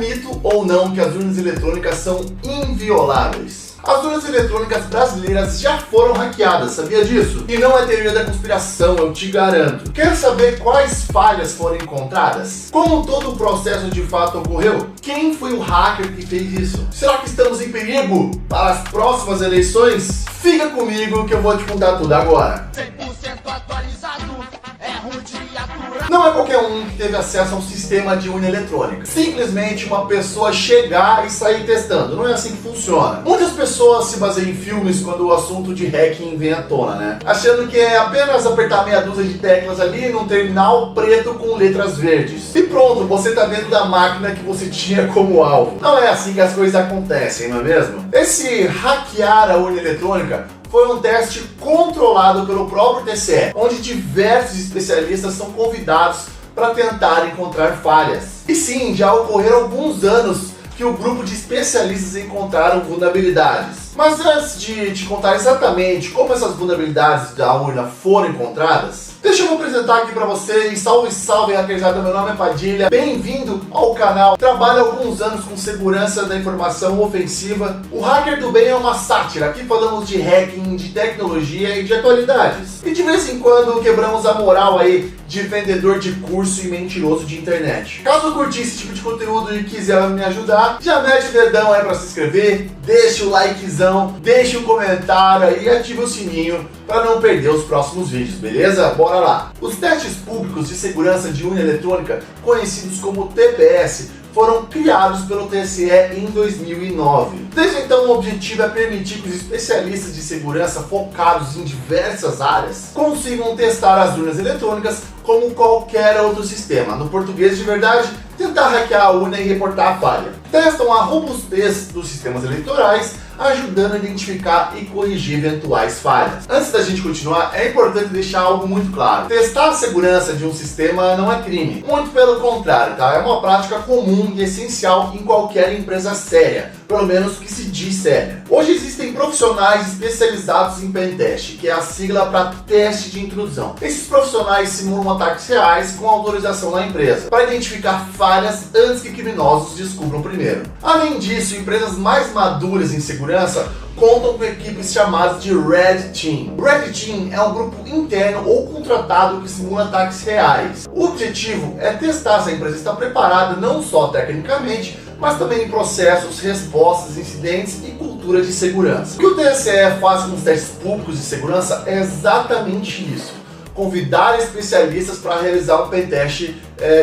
mito ou não que as urnas eletrônicas são invioláveis? As urnas eletrônicas brasileiras já foram hackeadas, sabia disso? E não é teoria da conspiração, eu te garanto. Quer saber quais falhas foram encontradas? Como todo o processo de fato ocorreu? Quem foi o hacker que fez isso? Será que estamos em perigo para as próximas eleições? Fica comigo que eu vou te contar tudo agora. 100% atualizado, é ruim de aturar. Não é qualquer um que teve acesso a um sistema de urna eletrônica. Simplesmente uma pessoa chegar e sair testando. Não é assim que funciona. Muitas pessoas se baseiam em filmes quando o assunto de hacking vem à tona, né? Achando que é apenas apertar meia dúzia de teclas ali num terminal preto com letras verdes. E pronto, você tá dentro da máquina que você tinha como alvo. Não é assim que as coisas acontecem, não é mesmo? Esse hackear a urna eletrônica foi um teste controlado pelo próprio TSE, onde diversos especialistas são convidados para tentar encontrar falhas. E sim, já ocorreram alguns anos que o grupo de especialistas encontraram vulnerabilidades. Mas antes de te contar exatamente como essas vulnerabilidades da urna foram encontradas, deixa eu me apresentar aqui para vocês. Salve, salve, hackerzada, meu nome é Padilha. Bem-vindo ao canal. Trabalho há alguns anos com segurança da informação ofensiva. O Hacker do Bem é uma sátira. Aqui falamos de hacking, de tecnologia e de atualidades. E de vez em quando quebramos a moral aí de vendedor de curso e mentiroso de internet. Caso curte esse tipo de conteúdo e quiser me ajudar, já mete o dedão aí para se inscrever, deixa o likezão, deixa um comentário aí e ativa o sininho para não perder os próximos vídeos, beleza? Bora lá! Os testes públicos de segurança de urna eletrônica, conhecidos como TPS, foram criados pelo TSE em 2009. Desde então, o objetivo é permitir que os especialistas de segurança focados em diversas áreas consigam testar as urnas eletrônicas como qualquer outro sistema. No português de verdade, tentar hackear a urna e reportar a falha. Testam a robustez dos sistemas eleitorais, ajudando a identificar e corrigir eventuais falhas. Antes da gente continuar, é importante deixar algo muito claro. Testar a segurança de um sistema não é crime. Muito pelo contrário, tá? É uma prática comum e essencial em qualquer empresa séria. Pelo menos que se diz séria. Hoje existem profissionais especializados em pentest, que é a sigla para teste de intrusão. Esses profissionais simulam ataques reais com autorização da empresa, para identificar falhas antes que criminosos descubram primeiro. Além disso, empresas mais maduras em segurança contam com equipes chamadas de Red Team. Red Team é um grupo interno ou contratado que simula ataques reais. O objetivo é testar se a empresa está preparada não só tecnicamente, mas também em processos, respostas, incidentes e cultura de segurança. O que o TSE faz com os testes públicos de segurança é exatamente isso. Convidar especialistas para realizar um pentest,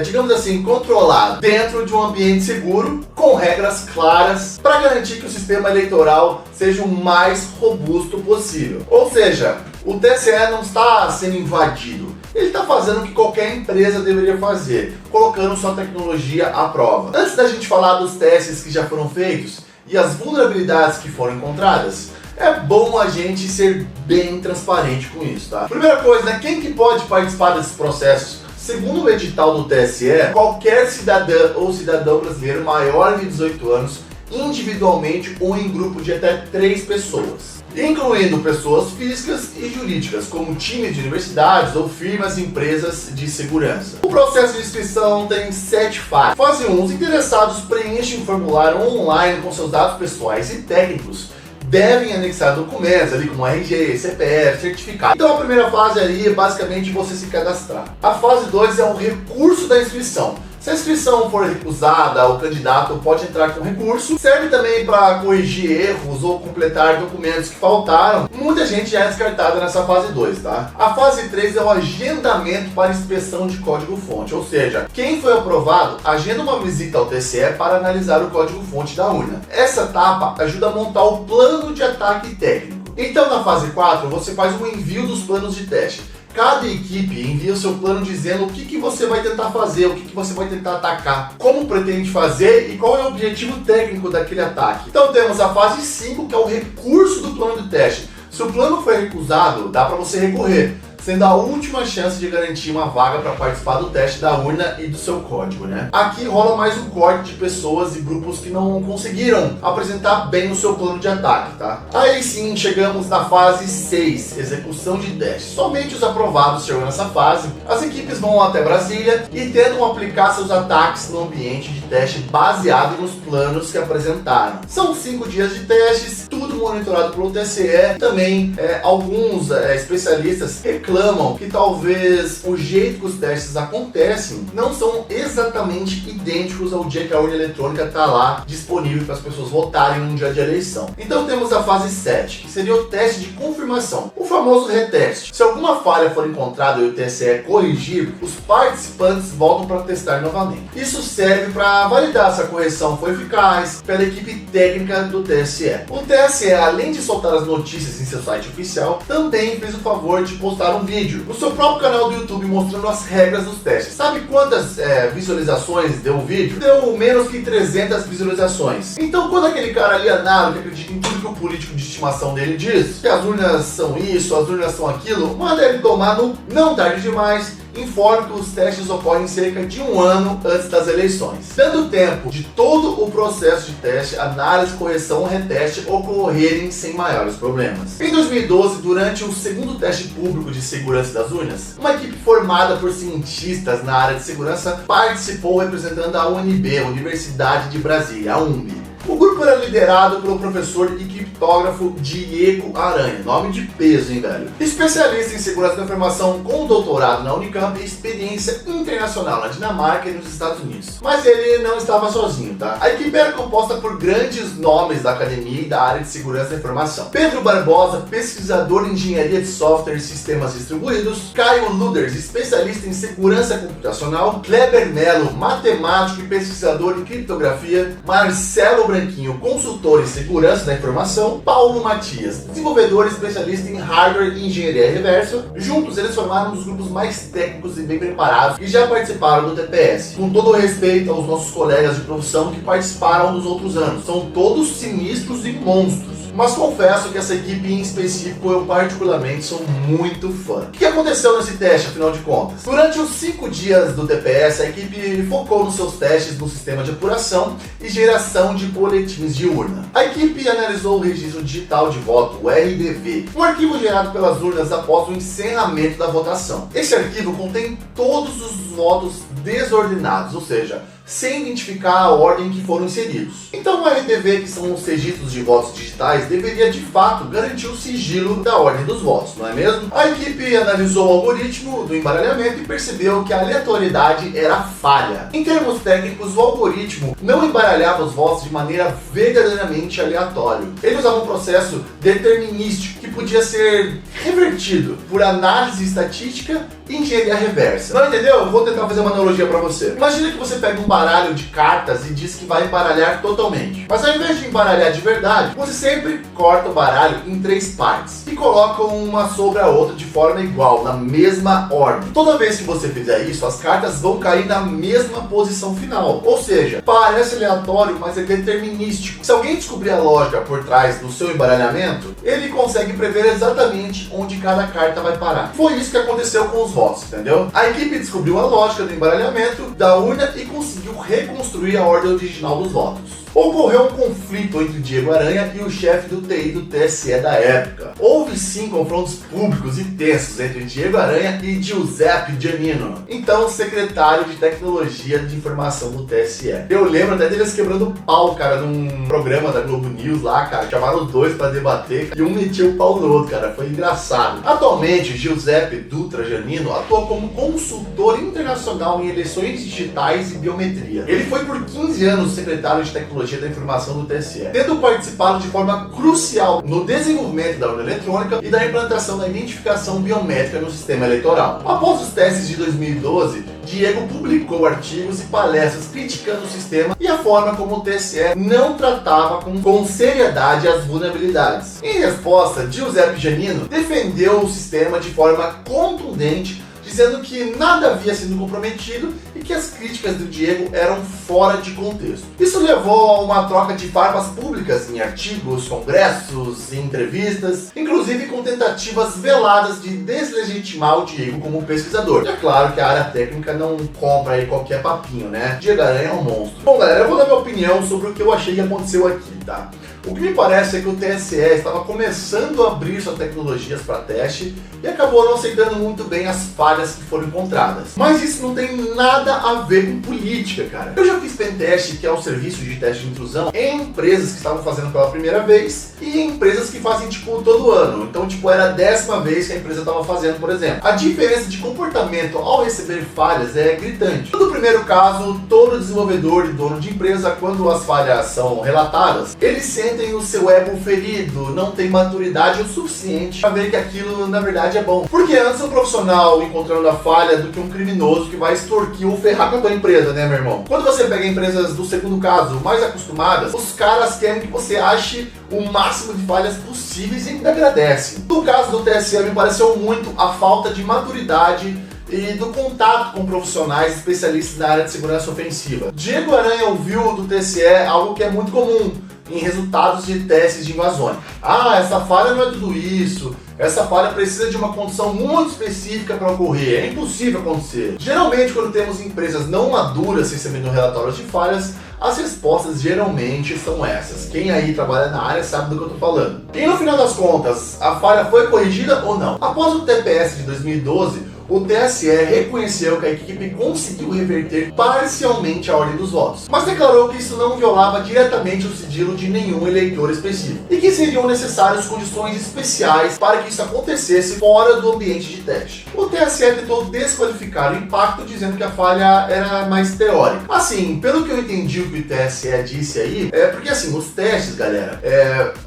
digamos assim, controlado, dentro de um ambiente seguro, com regras claras, para garantir que o sistema eleitoral seja o mais robusto possível. Ou seja, o TSE não está sendo invadido, ele está fazendo o que qualquer empresa deveria fazer, colocando sua tecnologia à prova. Antes da gente falar dos testes que já foram feitos e as vulnerabilidades que foram encontradas, é bom a gente ser bem transparente com isso, tá? Primeira coisa, né? Quem que pode participar desses processos? Segundo o edital do TSE, qualquer cidadã ou cidadão brasileiro maior de 18 anos, individualmente ou em grupo de até 3 pessoas, incluindo pessoas físicas e jurídicas, como times de universidades ou firmas e empresas de segurança. O processo de inscrição tem 7 fases. Fase 1, os interessados preenchem um formulário online com seus dados pessoais e técnicos. Devem anexar documentos ali como RG, CPF, certificado. Então a primeira fase ali é basicamente você se cadastrar. A fase 2 é o recurso da inscrição. Se a inscrição for recusada, o candidato pode entrar com recurso. Serve também para corrigir erros ou completar documentos que faltaram. Muita gente já é descartada nessa fase 2, tá? A fase 3 é o agendamento para inspeção de código-fonte, ou seja, quem foi aprovado agenda uma visita ao TSE para analisar o código-fonte da urna. Essa etapa ajuda a montar o plano de ataque técnico. Então na fase 4 você faz o envio dos planos de teste. Cada equipe envia o seu plano dizendo o que você vai tentar fazer, o que você vai tentar atacar, como pretende fazer e qual é o objetivo técnico daquele ataque. Então temos a fase 5, que é o recurso do plano de teste. Se o plano foi recusado, dá para você recorrer. sendo a última chance de garantir uma vaga para participar do teste da urna e do seu código, né? Aqui rola mais um corte de pessoas e grupos que não conseguiram apresentar bem o seu plano de ataque, tá? Aí sim, chegamos na fase 6, execução de teste. Somente os aprovados chegam nessa fase. As equipes vão até Brasília e tentam aplicar seus ataques no ambiente de teste baseado nos planos que apresentaram. São 5 dias de testes, tudo monitorado pelo TSE. Também alguns especialistas reclamam que talvez o jeito que os testes acontecem não são exatamente idênticos ao dia que a urna eletrônica está lá disponível para as pessoas votarem num dia de eleição. Então temos a fase 7, que seria o teste de confirmação, o famoso reteste. Se alguma falha for encontrada e o TSE corrigir, os participantes voltam para testar novamente. Isso serve para validar se a correção foi eficaz pela equipe técnica do TSE. O TSE, além de soltar as notícias em seu site oficial, também fez o favor de postar um vídeo no seu próprio canal do YouTube mostrando as regras dos testes. Sabe quantas visualizações deu o vídeo? Deu menos que 300 visualizações. Então quando aquele cara alienado que acredita em tudo que o político de estimação dele diz, que as urnas são isso, as urnas são aquilo, manda ele tomar no não tarde demais. Informe que os testes ocorrem cerca de um ano antes das eleições, dando tempo de todo o processo de teste, análise, correção, reteste ocorrerem sem maiores problemas. Em 2012, durante o segundo teste público de segurança das urnas, uma equipe formada por cientistas na área de segurança participou representando a UNB, Universidade de Brasília, a UNB. O grupo era liderado pelo professor e criptógrafo Diego Aranha, nome de peso, hein, velho? Especialista em segurança da informação com doutorado na Unicamp e experiência internacional na Dinamarca e nos Estados Unidos. Mas ele não estava sozinho, tá? A equipe era composta por grandes nomes da academia e da área de segurança da informação. Pedro Barbosa, pesquisador em engenharia de software e sistemas distribuídos. Caio Luders, especialista em segurança computacional. Kleber Melo, matemático e pesquisador em criptografia. Marcelo Branquinho, consultor em segurança da informação. Paulo Matias, desenvolvedor especialista em hardware e engenharia reversa. Juntos eles formaram um dos grupos mais técnicos e bem preparados que já participaram do TPS. Com todo o respeito aos nossos colegas de profissão que participaram dos outros anos, são todos sinistros e monstros. Mas confesso que essa equipe em específico eu particularmente sou muito fã. O que aconteceu nesse teste, afinal de contas? Durante os 5 dias do TPS, a equipe focou nos seus testes no sistema de apuração e geração de boletins de urna. A equipe analisou o registro digital de voto, o RDV, um arquivo gerado pelas urnas após o encerramento da votação. Esse arquivo contém todos os votos desordenados, ou seja, sem identificar a ordem que foram inseridos. Então o RDV, que são os registros de votos digitais, deveria de fato garantir o sigilo da ordem dos votos, não é mesmo? A equipe analisou o algoritmo do embaralhamento e percebeu que a aleatoriedade era falha. Em termos técnicos, o algoritmo não embaralhava os votos de maneira verdadeiramente aleatória. Ele usava um processo determinístico que podia ser revertido por análise estatística e engenharia reversa. Não entendeu? Eu vou tentar fazer uma analogia para você. Imagina que você pega um baralho de cartas e diz que vai embaralhar totalmente. Mas ao invés de embaralhar de verdade, você sempre corta o baralho em 3 partes e coloca uma sobre a outra de forma igual, na mesma ordem. Toda vez que você fizer isso, as cartas vão cair na mesma posição final. Ou seja, parece aleatório, mas é determinístico. Se alguém descobrir a lógica por trás do seu embaralhamento, ele consegue prever exatamente onde cada carta vai parar. Foi isso que aconteceu com os votos, entendeu? A equipe descobriu a lógica do embaralhamento da urna e conseguiu reconstruir a ordem original dos votos. Ocorreu um conflito entre Diego Aranha e o chefe do TI do TSE da época. Houve sim confrontos públicos e tensos entre Diego Aranha e Giuseppe Giannino, então secretário de Tecnologia de Informação do TSE. Eu lembro até deles quebrando pau, cara, num programa da Globo News lá, cara. Chamaram os dois pra debater e um metia o pau no outro, cara. Foi engraçado. Atualmente, Giuseppe Dutra Giannino atua como consultor internacional em eleições digitais e biometria. Ele foi por 15 anos secretário de Tecnologia da Informação do TSE, tendo participado de forma crucial no desenvolvimento da urna eletrônica e da implantação da identificação biométrica no sistema eleitoral. Após os testes de 2012, Diego publicou artigos e palestras criticando o sistema e a forma como o TSE não tratava com seriedade as vulnerabilidades. Em resposta, Giuseppe Giannino defendeu o sistema de forma contundente, dizendo que nada havia sido comprometido e que as críticas do Diego eram fora de contexto. Isso levou a uma troca de farpas públicas em artigos, congressos, em entrevistas, inclusive com tentativas veladas de deslegitimar o Diego como pesquisador. E é claro que a área técnica não compra aí qualquer papinho, né? Diego Aranha é um monstro. Bom, galera, eu vou dar minha opinião sobre o que eu achei que aconteceu aqui, tá? O que me parece é que o TSE estava começando a abrir suas tecnologias para teste e acabou não aceitando muito bem as falhas que foram encontradas. Mas isso não tem nada a ver com política, cara. Eu já fiz pentest, que é um serviço de teste de intrusão, em empresas que estavam fazendo pela primeira vez e em empresas que fazem, tipo, todo ano. Então, tipo, era a 10ª vez que a empresa estava fazendo, por exemplo. A diferença de comportamento ao receber falhas é gritante. No primeiro caso, todo desenvolvedor e dono de empresa, quando as falhas são relatadas, eles sentem o seu ego ferido, não tem maturidade o suficiente para ver que aquilo, na verdade, é bom. Porque antes um profissional encontrando a falha do que um criminoso que vai extorquir ou ferrar com a tua empresa, né, meu irmão? Quando você pega empresas do segundo caso, mais acostumadas, os caras querem que você ache o máximo de falhas possíveis e ainda agradece. No caso do TSE, me pareceu muito a falta de maturidade e do contato com profissionais especialistas na área de segurança ofensiva. Diego Aranha ouviu do TSE algo que é muito comum em resultados de testes de invasões. Ah, essa falha não é tudo isso, essa falha precisa de uma condição muito específica para ocorrer, é impossível acontecer. Geralmente, quando temos empresas não maduras recebendo relatórios de falhas, as respostas geralmente são essas. Quem aí trabalha na área sabe do que eu estou falando. E no final das contas, a falha foi corrigida ou não? Após o TPS de 2012, o TSE reconheceu que a equipe conseguiu reverter parcialmente a ordem dos votos, mas declarou que isso não violava diretamente o sigilo de nenhum eleitor específico e que seriam necessárias condições especiais para que isso acontecesse fora do ambiente de teste. O TSE tentou desqualificar o impacto, dizendo que a falha era mais teórica. Assim, pelo que eu entendi o que o TSE disse aí, porque assim, os testes, galera,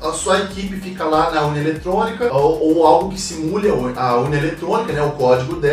a sua equipe fica lá na urna eletrônica ou algo que simule a urna eletrônica, né, o código dela,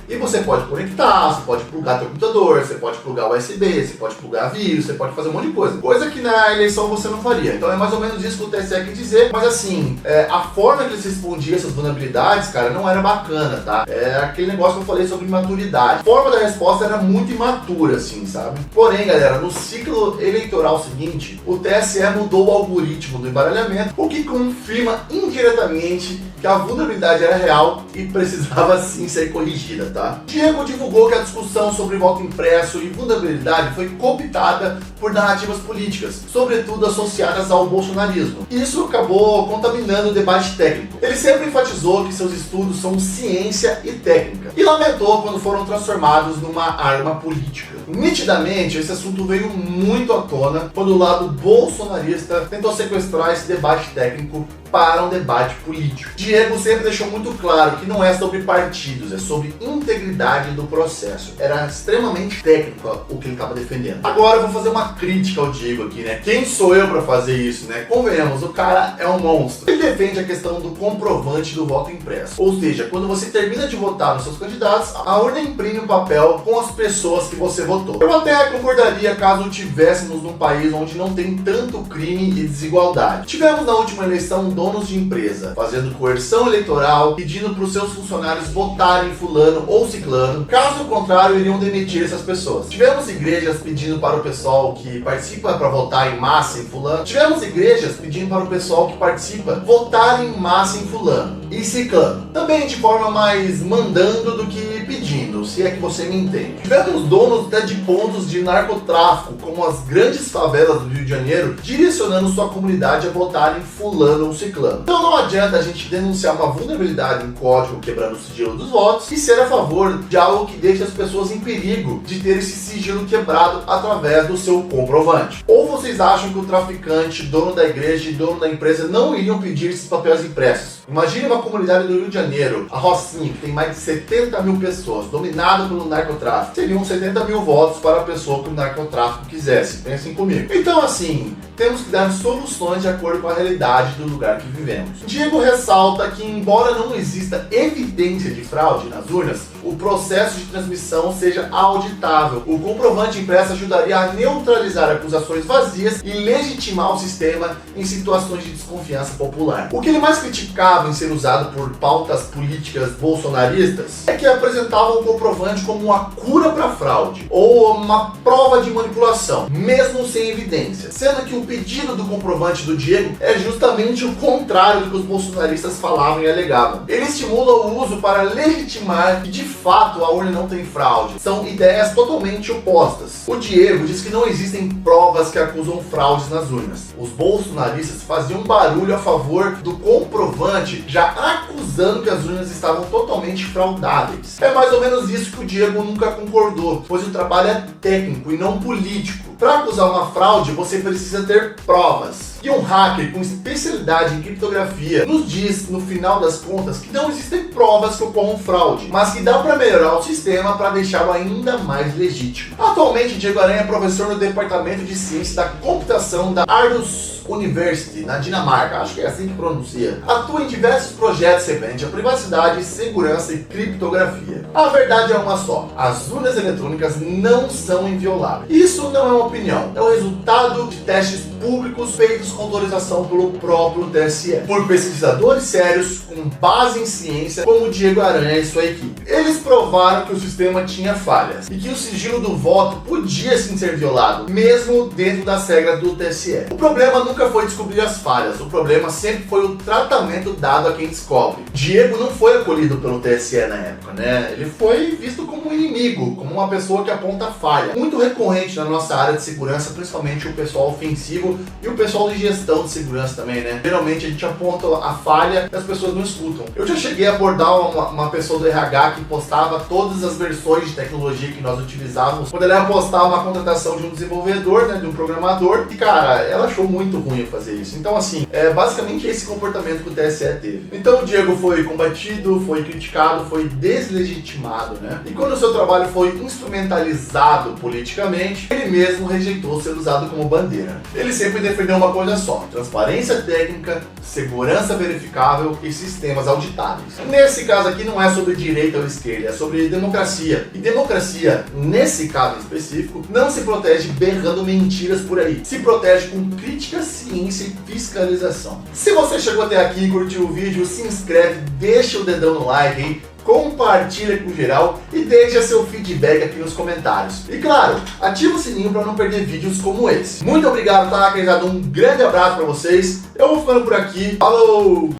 e você pode conectar, você pode plugar teu computador, você pode plugar USB, você pode plugar vírus, você pode fazer um monte de coisa. Coisa que na eleição você não faria. Então é mais ou menos isso que o TSE quer dizer. Mas assim, a forma que eles respondiam essas vulnerabilidades, cara, não era bacana, tá? É aquele negócio que eu falei sobre maturidade. A forma da resposta era muito imatura, assim, sabe? Porém, galera, no ciclo eleitoral seguinte, o TSE mudou o algoritmo do embaralhamento, o que confirma indiretamente que a vulnerabilidade era real e precisava sim ser corrigida, tá? Diego divulgou que a discussão sobre voto impresso e vulnerabilidade foi cooptada por narrativas políticas, sobretudo associadas ao bolsonarismo. Isso acabou contaminando o debate técnico. Ele sempre enfatizou que seus estudos são ciência e técnica, e lamentou quando foram transformados numa arma política. Nitidamente, esse assunto veio muito à tona quando o lado bolsonarista tentou sequestrar esse debate técnico para um debate político. Diego sempre deixou muito claro que não é sobre partidos, é sobre integridade do processo. Era extremamente técnico o que ele estava defendendo. Agora eu vou fazer uma crítica ao Diego aqui, né? Quem sou eu para fazer isso, né? Convenhamos, o cara é um monstro. Ele defende a questão do comprovante do voto impresso. Ou seja, quando você termina de votar nos seus candidatos, a urna imprime um papel com as pessoas que você votou. Eu até concordaria caso tivéssemos num país onde não tem tanto crime e desigualdade. Tivemos na última eleição donos de empresa fazendo coerção eleitoral, pedindo para os seus funcionários votarem fulano ou ciclano, caso contrário iriam demitir essas pessoas. Tivemos igrejas pedindo para o pessoal que participa para votar em massa em fulano. Tivemos igrejas pedindo para o pessoal que participa votar em massa em fulano e ciclano. Também de forma mais mandando do que pedindo, se é que você me entende. Tivemos donos até de pontos de narcotráfico, como as grandes favelas do Rio de Janeiro, direcionando sua comunidade a votar em fulano ou ciclano. Então não adianta a gente denunciar uma vulnerabilidade em código quebrando o sigilo dos votos e ser a favor de algo que deixa as pessoas em perigo de ter esse sigilo quebrado através do seu comprovante. Ou vocês acham que o traficante, dono da igreja e dono da empresa não iriam pedir esses papéis impressos? Imagine uma comunidade do Rio de Janeiro, a Rocinha, que tem mais de 70 mil pessoas, dominado pelo narcotráfico. Seriam 70 mil votos para a pessoa que o narcotráfico quisesse. Pensem comigo. Então assim, temos que dar soluções de acordo com a realidade do lugar que vivemos. Diego ressalta que, embora não exista evidência de fraude nas urnas, o processo de transmissão seja auditável. O comprovante impresso ajudaria a neutralizar acusações vazias vazias e legitimar o sistema em situações de desconfiança popular. O que ele mais criticava em ser usado por pautas políticas bolsonaristas é que apresentavam o comprovante como uma cura para fraude ou uma prova de manipulação, mesmo sem evidência, sendo que o pedido do comprovante do Diego é justamente o contrário do que os bolsonaristas falavam e alegavam. Ele estimula o uso para legitimar que de fato a urna não tem fraude. São ideias totalmente opostas. O Diego diz que não existem provas que acusam fraudes nas urnas. Os bolsonaristas faziam barulho a favor do comprovante, já acusando que as urnas estavam totalmente fraudáveis. É mais ou menos isso que o Diego nunca concordou, pois o trabalho é técnico e não político. Para acusar uma fraude, você precisa ter provas. E um hacker com especialidade em criptografia nos diz, no final das contas, que não existem provas que ocorram fraude, mas que dá para melhorar o sistema para deixá-lo ainda mais legítimo. Atualmente, Diego Aranha é professor no Departamento de Ciência da Computação da Aarhus University, na Dinamarca, acho que é assim que pronuncia. Atua em diversos projetos referentes à privacidade, segurança e criptografia. A verdade é uma só: as urnas eletrônicas não são invioláveis. Isso não é uma opinião, é o resultado de testes públicos feitos com autorização pelo próprio TSE, por pesquisadores sérios com base em ciência como o Diego Aranha e sua equipe. Eles provaram que o sistema tinha falhas e que o sigilo do voto podia sim ser violado, mesmo dentro das regras do TSE. O problema nunca foi descobrir as falhas, o problema sempre foi o tratamento dado a quem descobre. Diego não foi acolhido pelo TSE na época, né? Ele foi visto como um inimigo, como uma pessoa que aponta falha. Muito recorrente na nossa área de segurança, principalmente o pessoal ofensivo e o pessoal de gestão de segurança também, né? Geralmente a gente aponta a falha e as pessoas não escutam. Eu já cheguei a abordar uma pessoa do RH que postava todas as versões de tecnologia que nós utilizávamos. Quando ela ia postar uma contratação de um desenvolvedor, né, de um programador, e cara, ela achou muito ruim fazer isso. Então assim, é basicamente esse comportamento que o TSE teve. Então o Diego foi combatido, foi criticado, foi deslegitimado, né? E quando o seu trabalho foi instrumentalizado politicamente, ele mesmo rejeitou ser usado como bandeira. Ele sempre defendeu uma coisa só: transparência técnica, segurança verificável e sistemas auditáveis. Nesse caso aqui não é sobre direita ou esquerda, é sobre democracia. E democracia, nesse caso específico, não se protege berrando mentiras por aí. Se protege com crítica, ciência e fiscalização. Se você chegou até aqui e curtiu o vídeo, se inscreve, deixa o dedão no like, hein? Compartilha com geral e deixa seu feedback aqui nos comentários. E claro, ativa o sininho para não perder vídeos como esse. Muito obrigado, tá? Um grande abraço para vocês. Eu vou ficando por aqui. Falou!